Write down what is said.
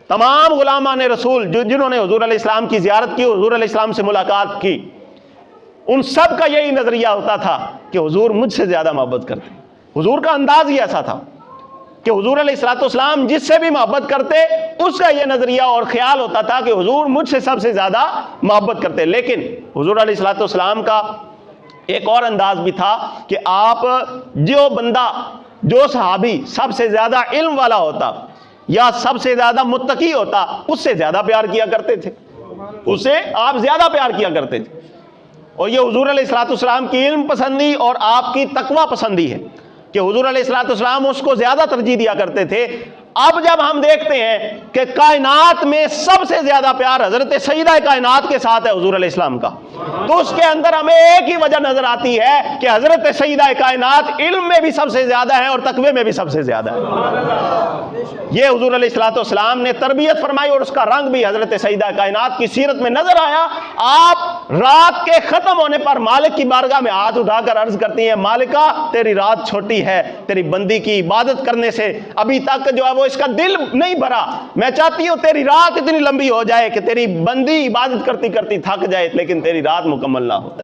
تمام غلامان رسول جنہوں نے حضور علیہ السلام کی زیارت کی، حضور علیہ السلام سے ملاقات کی، ان سب کا یہی نظریہ ہوتا تھا کہ حضور مجھ سے زیادہ محبت کرتے. حضور کا انداز ہی ایسا تھا کہ حضور علیہ السلام جس سے بھی محبت کرتے اس کا یہ نظریہ اور خیال ہوتا تھا کہ حضور مجھ سے سب سے زیادہ محبت کرتے. لیکن حضور علیہ السلام کا ایک اور انداز بھی تھا کہ آپ جو بندہ، جو صحابی سب سے زیادہ علم والا ہوتا یا سب سے زیادہ متقی ہوتا، اس سے زیادہ پیار کیا کرتے تھے، اس سے آپ زیادہ پیار کیا کرتے تھے. اور یہ حضور علیہ السلام کی علم پسندی اور آپ کی تقوی پسندی ہے کہ حضور علیہ السلام اس کو زیادہ ترجیح دیا کرتے تھے. اب جب ہم دیکھتے ہیں کہ کائنات میں سب سے زیادہ پیار حضرت سیدہ کائنات کے ساتھ ہے حضور علیہ السلام کا، تو اس کے اندر ہمیں ایک ہی وجہ نظر آتی ہے کہ حضرت سیدہ کائنات علم میں بھی سب سے زیادہ ہے اور تقوی میں بھی سب سے زیادہ ہے. یہ حضور علیہ السلام نے تربیت فرمائی اور اس کا رنگ بھی حضرت سیدہ کائنات کی سیرت میں نظر آیا. آپ رات کے ختم ہونے پر مالک کی بارگاہ میں ہاتھ اٹھا کر عرض کرتی ہیں، مالکہ تیری رات چھوٹی ہے، تیری بندی کی عبادت کرنے سے ابھی تک جو ہے وہ اس کا دل نہیں بھرا، میں چاہتی ہوں تیری رات اتنی لمبی ہو جائے کہ تیری بندی عبادت کرتی کرتی تھک جائے لیکن تیری رات مکمل نہ ہو.